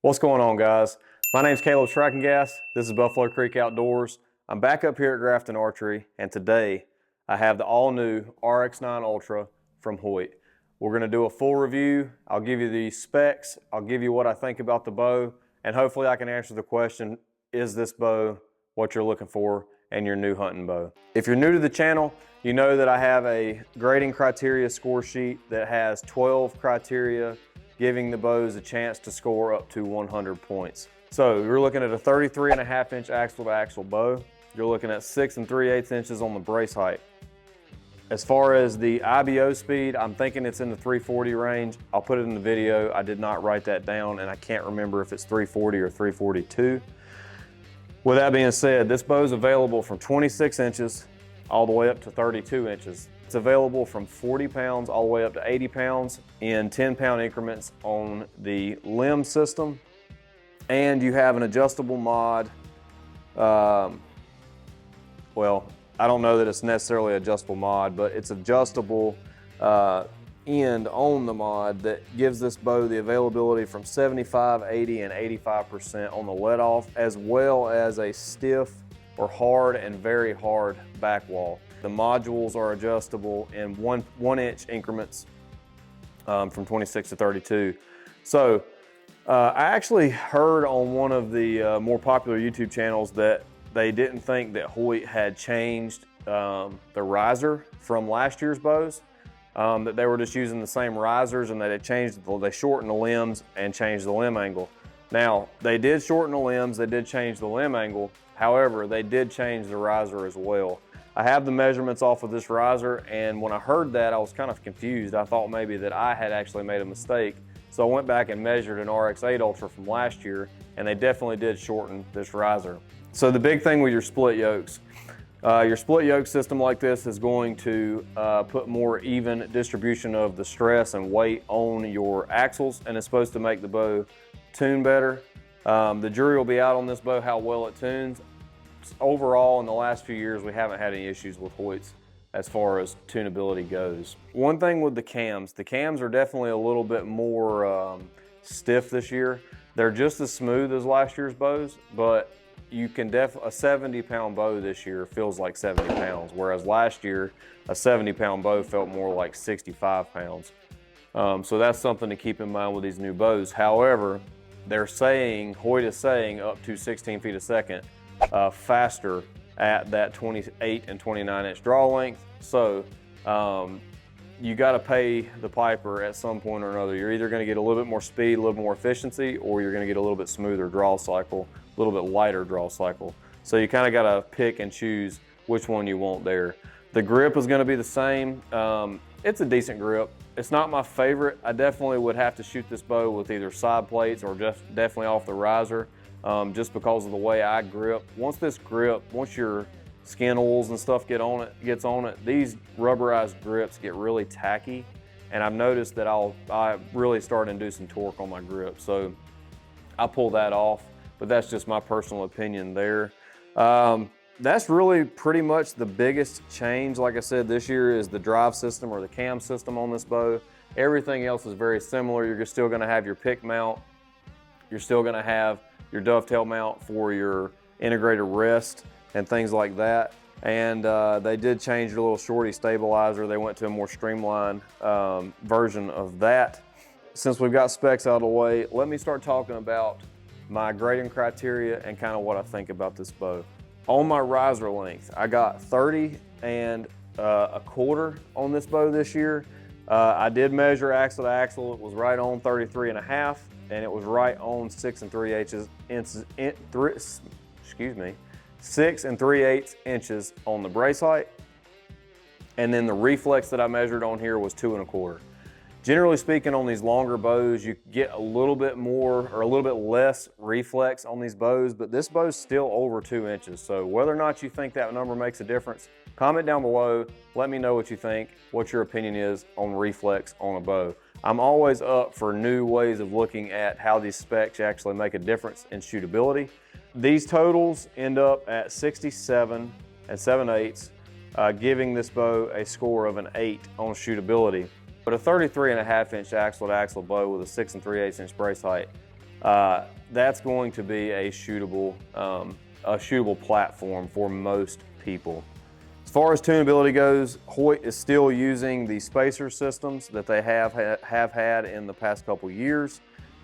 What's going on, guys? My name's Caleb Srackangast. This is Buffalo Creek Outdoors. I'm back up here at Grafton Archery, and today I have the all-new RX-9 Ultra from Hoyt. We're going to do a full review. I'll give you the specs, I'll give you what I think about the bow, and hopefully I can answer the question, is this bow what you're looking for in your new hunting bow? If you're new to the channel, you know that I have a grading criteria score sheet that has 12 criteria giving the bows a chance to score up to 100 points. So you're looking at a 33.5 inch axle to axle bow. You're looking at 6 3/8 inches on the brace height. As far as the IBO speed, I'm thinking it's in the 340 range. I'll put it in the video. I did not write that down and I can't remember if it's 340 or 342. With that being said, this bow is available from 26 inches all the way up to 32 inches. It's available from 40 pounds all the way up to 80 pounds in 10-pound increments on the limb system. And you have an adjustable mod. Well, I don't know that it's necessarily adjustable mod, but it's adjustable end on the mod that gives this bow the availability from 75, 80, and 85% on the let off, as well as a stiff or hard and very hard back wall. The modules are adjustable in one inch increments from 26 to 32. So I actually heard on one of the more popular YouTube channels that they didn't think that Hoyt had changed the riser from last year's bows, that they were just using the same risers and that they shortened the limbs and changed the limb angle. Now, they did shorten the limbs, they did change the limb angle, however, they did change the riser as well. I have the measurements off of this riser, and when I heard that, I was kind of confused. I thought maybe that I had actually made a mistake. So I went back and measured an RX-8 Ultra from last year, and they definitely did shorten this riser. So the big thing with your split yokes, your split yoke system like this is going to put more even distribution of the stress and weight on your axles, and it's supposed to make the bow tune better. The jury will be out on this bow, how well it tunes. Overall, in the last few years, we haven't had any issues with Hoyts as far as tunability goes. One thing with the cams are definitely a little bit more stiff this year. They're just as smooth as last year's bows, but you can a 70-pound bow this year feels like 70 pounds, whereas last year, a 70-pound bow felt more like 65 pounds. So that's something to keep in mind with these new bows. However, Hoyt is saying up to 16 feet a second faster at that 28 and 29 inch draw length. So you got to pay the piper at some point or another. You're either going to get a little bit more speed, a little more efficiency, or you're going to get a little bit smoother draw cycle, a little bit lighter draw cycle. So you kind of got to pick and choose which one you want there. The grip is going to be the same. It's a decent grip. It's not my favorite. I definitely would have to shoot this bow with either side plates or just definitely off the riser. Just because of the way I grip. Once your skin oils and stuff gets on it, these rubberized grips get really tacky, and I've noticed that I really start inducing torque on my grip, so I pull that off, but that's just my personal opinion there. That's really pretty much the biggest change. Like I said, this year is the drive system or the cam system on this bow. Everything else is very similar. You're still going to have your pick mount. You're still going to have your dovetail mount for your integrated rest and things like that. And they did change the little shorty stabilizer. They went to a more streamlined version of that. Since we've got specs out of the way, let me start talking about my grading criteria and kind of what I think about this bow. On my riser length, I got 30 and a quarter on this bow this year. I did measure axle to axle. It was right on 33.5. and it was right on 6 3/8 inches on the brace height. And then the reflex that I measured on here was 2 1/4. Generally speaking, on these longer bows, you get a little bit more or a little bit less reflex on these bows, but this bow's still over 2 inches. So whether or not you think that number makes a difference, comment down below. Let me know what you think, what your opinion is on reflex on a bow. I'm always up for new ways of looking at how these specs actually make a difference in shootability. These totals end up at 67 and 7/8, giving this bow a score of an 8 on shootability. But a 33.5 inch axle to axle bow with a 6 3/8 inch brace height that's going to be a shootable platform for most people. As far as tunability goes, Hoyt is still using the spacer systems that they have had in the past couple years.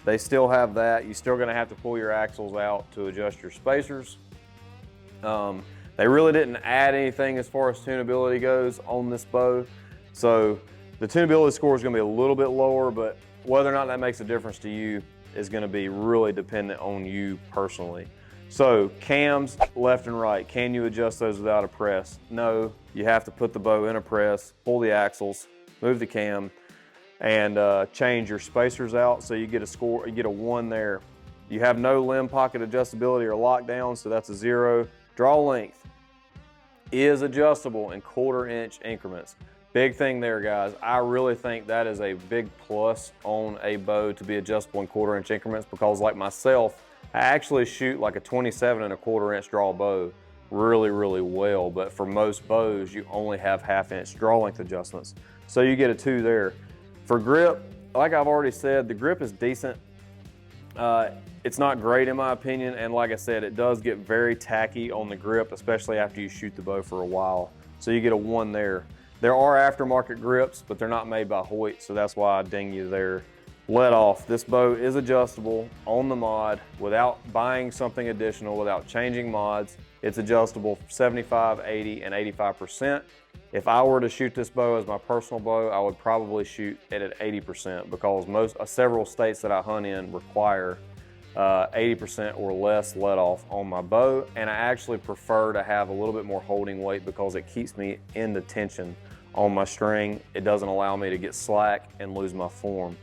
They still have that. You're still going to have to pull your axles out to adjust your spacers. They really didn't add anything as far as tunability goes on this bow. So the tunability score is going to be a little bit lower, but whether or not that makes a difference to you is going to be really dependent on you personally. So cams left and right, can you adjust those without a press? No, you have to put the bow in a press, pull the axles, move the cam, and change your spacers out so you get a score, you get a 1 there. You have no limb pocket adjustability or lockdown, so that's a 0. Draw length is adjustable in 1/4 inch increments. Big thing there, guys. I really think that is a big plus on a bow to be adjustable in 1/4 inch increments, because like myself, I actually shoot like a 27 1/4 inch draw bow really, really well, but for most bows, you only have 1/2 inch draw length adjustments. So you get a 2 there. For grip, like I've already said, the grip is decent. It's not great in my opinion, and like I said, it does get very tacky on the grip, especially after you shoot the bow for a while. So you get a 1 there. There are aftermarket grips, but they're not made by Hoyt, so that's why I ding you there. Let off. This bow is adjustable on the mod without buying something additional, without changing mods. It's adjustable 75, 80, and 85%. If I were to shoot this bow as my personal bow, I would probably shoot it at 80% because several states that I hunt in require 80% or less let off on my bow, and I actually prefer to have a little bit more holding weight because it keeps me in the tension on my string. It doesn't allow me to get slack and lose my form.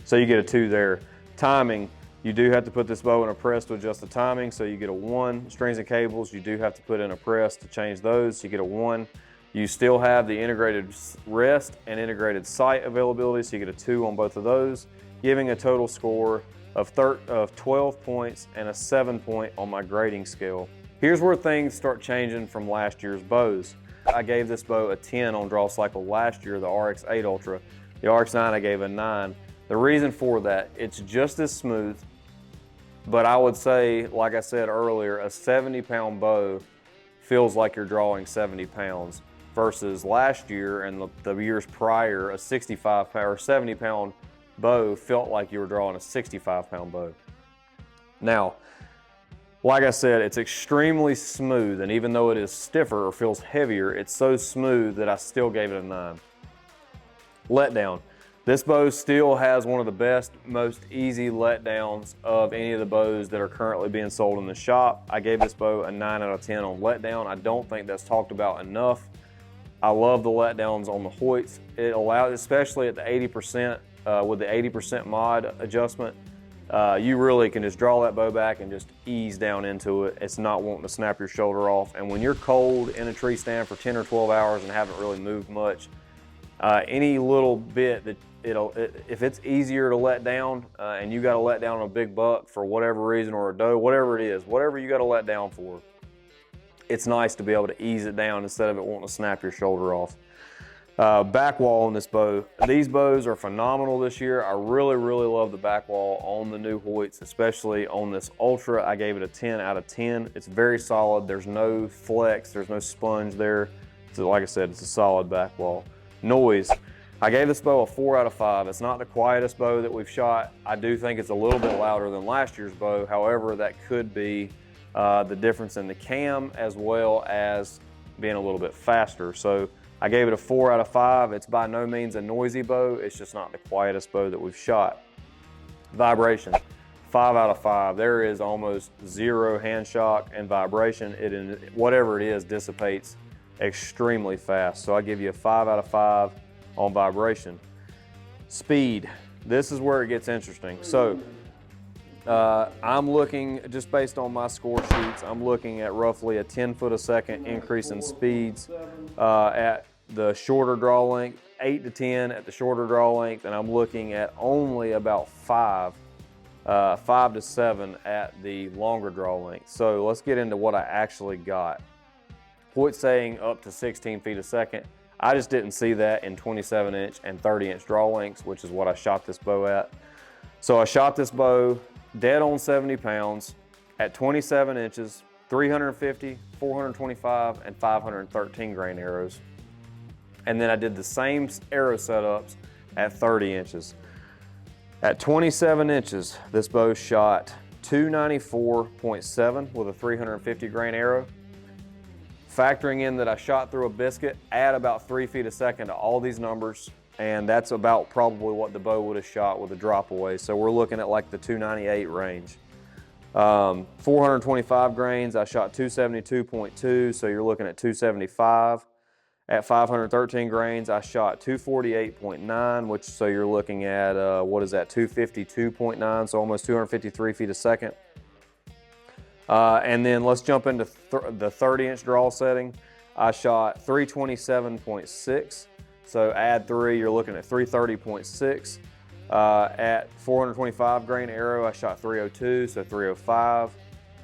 So you get a 2 there. Timing, you do have to put this bow in a press to adjust the timing, so you get a 1. Strings and cables, you do have to put in a press to change those, so you get a 1. You still have the integrated rest and integrated sight availability, so you get a 2 on both of those, giving a total score of 12 points and a 7 point on my grading scale. Here's where things start changing from last year's bows. I gave this bow a 10 on draw cycle last year, the RX-8 Ultra. The RX-9 I gave a 9. The reason for that, it's just as smooth, but I would say, like I said earlier, a 70-pound bow feels like you're drawing 70 pounds versus last year and the years prior, a 65-pound or 70-pound bow felt like you were drawing a 65-pound bow. Now, like I said, it's extremely smooth, and even though it is stiffer or feels heavier, it's so smooth that I still gave it a 9. Letdown. This bow still has one of the best, most easy letdowns of any of the bows that are currently being sold in the shop. I gave this bow a 9 out of 10 on letdown. I don't think that's talked about enough. I love the letdowns on the Hoyts. It allows, especially at the 80%, with the 80% mod adjustment, you really can just draw that bow back and just ease down into it. It's not wanting to snap your shoulder off. And when you're cold in a tree stand for 10 or 12 hours and haven't really moved much, any little bit that if it's easier to let down and you got to let down a big buck for whatever reason, or a doe, whatever it is, whatever you got to let down for, it's nice to be able to ease it down instead of it wanting to snap your shoulder off. Back wall on this bow. These bows are phenomenal this year. I really, really love the back wall on the new Hoyts, especially on this Ultra. I gave it a 10 out of 10. It's very solid. There's no flex, there's no sponge there. So like I said, it's a solid back wall. Noise. I gave this bow a 4 out of 5. It's not the quietest bow that we've shot. I do think it's a little bit louder than last year's bow. However, that could be the difference in the cam as well as being a little bit faster. So I gave it a 4 out of 5. It's by no means a noisy bow. It's just not the quietest bow that we've shot. Vibration, 5 out of 5. There is almost zero hand shock and vibration. Whatever it is dissipates extremely fast. So I give you a 5 out of 5 on vibration. Speed, this is where it gets interesting. So I'm looking, just based on my score sheets, I'm looking at roughly a 10 foot a second increase in speeds at the shorter draw length, 8 to 10 at the shorter draw length, and I'm looking at only about 5 to 7 at the longer draw length. So let's get into what I actually got. Hoyt's saying up to 16 feet a second. I just didn't see that in 27-inch and 30-inch draw lengths, which is what I shot this bow at. So I shot this bow dead on 70 pounds at 27 inches, 350, 425, and 513 grain arrows. And then I did the same arrow setups at 30 inches. At 27 inches, this bow shot 294.7 with a 350 grain arrow. Factoring in that I shot through a biscuit, add about 3 feet a second to all these numbers, and that's about probably what the bow would have shot with a drop away. So we're looking at like the 298 range. 425 grains, I shot 272.2, so you're looking at 275. At 513 grains, I shot 248.9, which, so you're looking at, what is that, 252.9, so almost 253 feet a second. And then let's jump into the 30-inch draw setting. I shot 327.6, so add 3, you're looking at 330.6. At 425 grain arrow, I shot 302, so 305.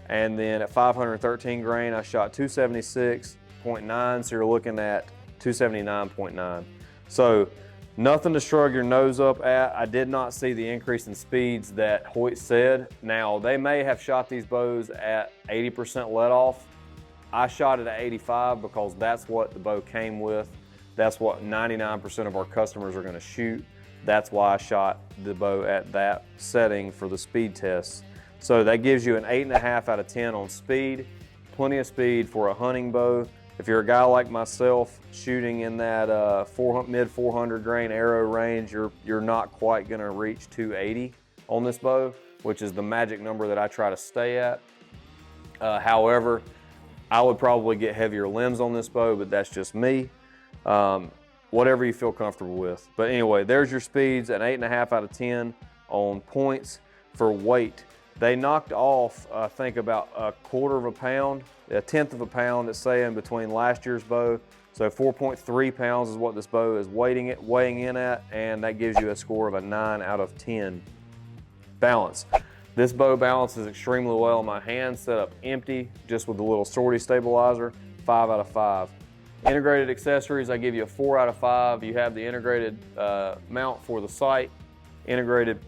And then at 513 grain, I shot 276.9, so you're looking at 279.9. So nothing to shrug your nose up at. I did not see the increase in speeds that Hoyt said. Now, they may have shot these bows at 80% let off. I shot it at 85 because that's what the bow came with. That's what 99% of our customers are gonna shoot. That's why I shot the bow at that setting for the speed tests. So that gives you an 8.5 out of 10 on speed. Plenty of speed for a hunting bow. If you're a guy like myself shooting in that mid 400 grain arrow range, you're not quite gonna reach 280 on this bow, which is the magic number that I try to stay at. However, I would probably get heavier limbs on this bow, but that's just me. Whatever you feel comfortable with. But anyway, there's your speeds, an 8.5 out of 10 on points. For weight, they knocked off, I think, about a 1/4 pound, a 1/10 of a pound, it's saying, between last year's bow. So 4.3 pounds is what this bow is weighing in at, and that gives you a score of a 9 out of 10. Balance. This bow balances extremely well in my hand, set up empty, just with the little sortie stabilizer, 5 out of 5. Integrated accessories, I give you a 4 out of 5. You have the integrated mount for the sight, integrated,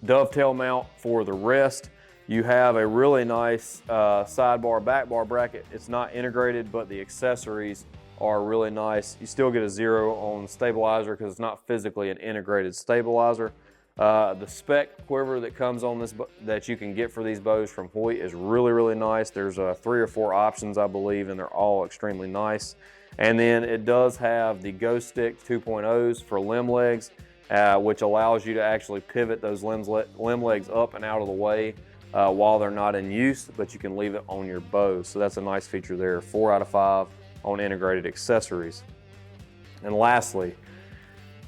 dovetail mount for the rest. You have a really nice sidebar, back bar bracket. It's not integrated, but the accessories are really nice. You still get a 0 on stabilizer because it's not physically an integrated stabilizer. The spec quiver that comes on this, that you can get for these bows from Hoyt, is really, really nice. There's 3 or 4 options, I believe, and they're all extremely nice. And then it does have the Ghost Stick 2.0s for limb legs, which allows you to actually pivot those limb legs up and out of the way while they're not in use, but you can leave it on your bow. So that's a nice feature there. 4 out of 5 on integrated accessories. And lastly,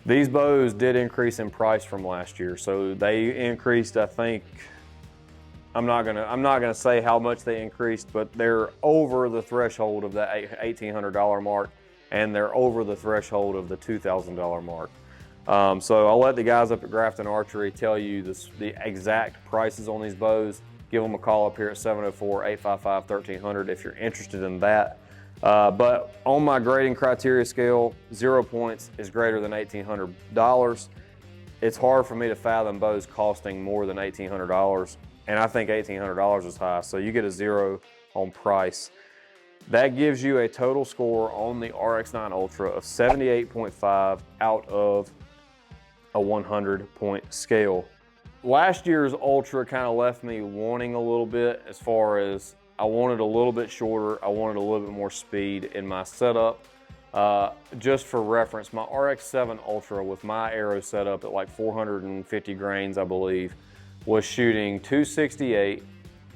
these bows did increase in price from last year. So they increased, I think, I'm not gonna say how much they increased, but they're over the threshold of that $1,800 mark, and they're over the threshold of the $2,000 mark. So I'll let the guys up at Grafton Archery tell you the exact prices on these bows. Give them a call up here at 704-855-1300 if you're interested in that. But on my grading criteria scale, 0 points is greater than $1,800. It's hard for me to fathom bows costing more than $1,800, and I think $1,800 is high, so you get a 0 on price. That gives you a total score on the RX-9 Ultra of 78.5 out of a 100-point scale. Last year's Ultra kind of left me wanting a little bit, as far as I wanted a little bit shorter, I wanted a little bit more speed in my setup. Just for reference, my RX-7 Ultra with my arrow setup at like 450 grains, I believe, was shooting 268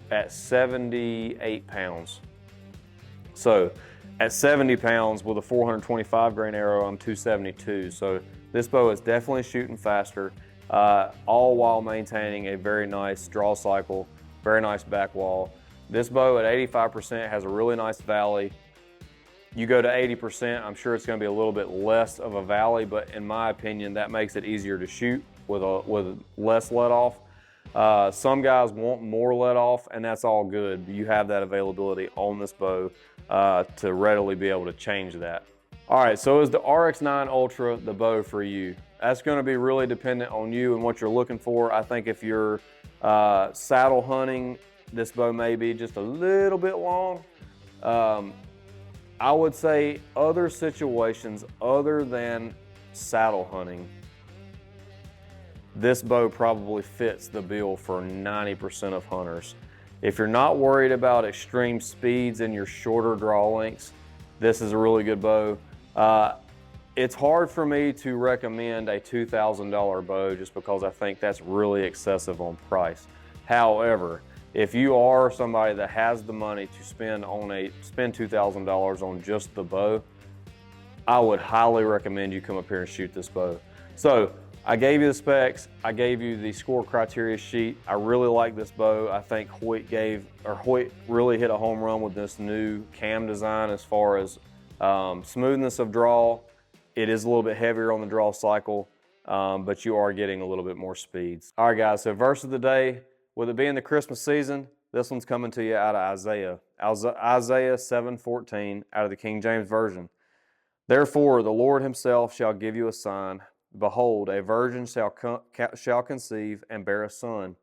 at 78 pounds. So at 70 pounds with a 425 grain arrow, I'm 272. So this bow is definitely shooting faster, all while maintaining a very nice draw cycle, very nice back wall. This bow at 85% has a really nice valley. You go to 80%, I'm sure it's gonna be a little bit less of a valley, but in my opinion, that makes it easier to shoot with less let off. Some guys want more let off, and that's all good. You have that availability on this bow to readily be able to change that. All right, so is the RX-9 Ultra the bow for you? That's going to be really dependent on you and what you're looking for. I think if you're saddle hunting, this bow may be just a little bit long. I would say other situations other than saddle hunting, this bow probably fits the bill for 90% of hunters. If you're not worried about extreme speeds and your shorter draw lengths, this is a really good bow. It's hard for me to recommend a $2,000 bow just because I think that's really excessive on price. However, if you are somebody that has the money to spend $2,000 on just the bow, I would highly recommend you come up here and shoot this bow. So I gave you the specs, I gave you the score criteria sheet. I really like this bow. I think Hoyt really hit a home run with this new cam design as far as smoothness of draw. It is a little bit heavier on the draw cycle, but you are getting a little bit more speeds. All right guys, so verse of the day, with it being the Christmas season, this one's coming to you out of Isaiah 7:14 out of the King James Version. Therefore the Lord himself shall give you a sign. Behold, a virgin shall conceive and bear a son,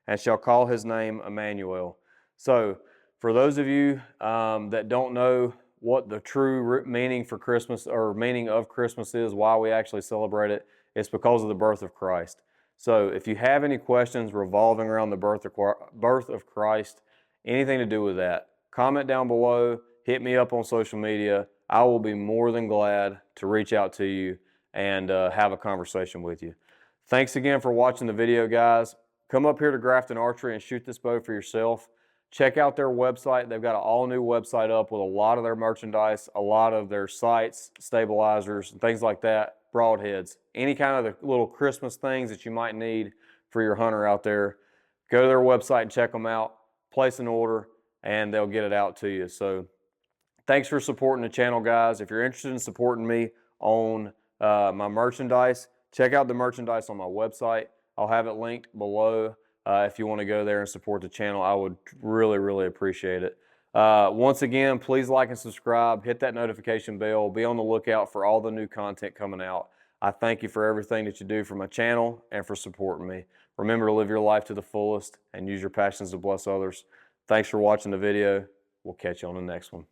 and shall call his name Emmanuel. So for those of you that don't know what the true meaning for Christmas or meaning of Christmas is, why we actually celebrate it, it's because of the birth of Christ. So if you have any questions revolving around the birth of Christ, anything to do with that, comment down below, hit me up on social media. I will be more than glad to reach out to you and have a conversation with you. Thanks again for watching the video, guys. Come up here to Grafton Archery and shoot this bow for yourself. Check out their website. They've got an all-new website up with a lot of their merchandise, a lot of their sights, stabilizers, and things like that, broadheads, any kind of the little Christmas things that you might need for your hunter out there. Go to their website and check them out, place an order, and they'll get it out to you. So thanks for supporting the channel, guys. If you're interested in supporting me on my merchandise, check out the merchandise on my website. I'll have it linked below. If you want to go there and support the channel, I would really, really appreciate it. Once again, please like and subscribe, hit that notification bell, be on the lookout for all the new content coming out. I thank you for everything that you do for my channel and for supporting me. Remember to live your life to the fullest and use your passions to bless others. Thanks for watching the video. We'll catch you on the next one.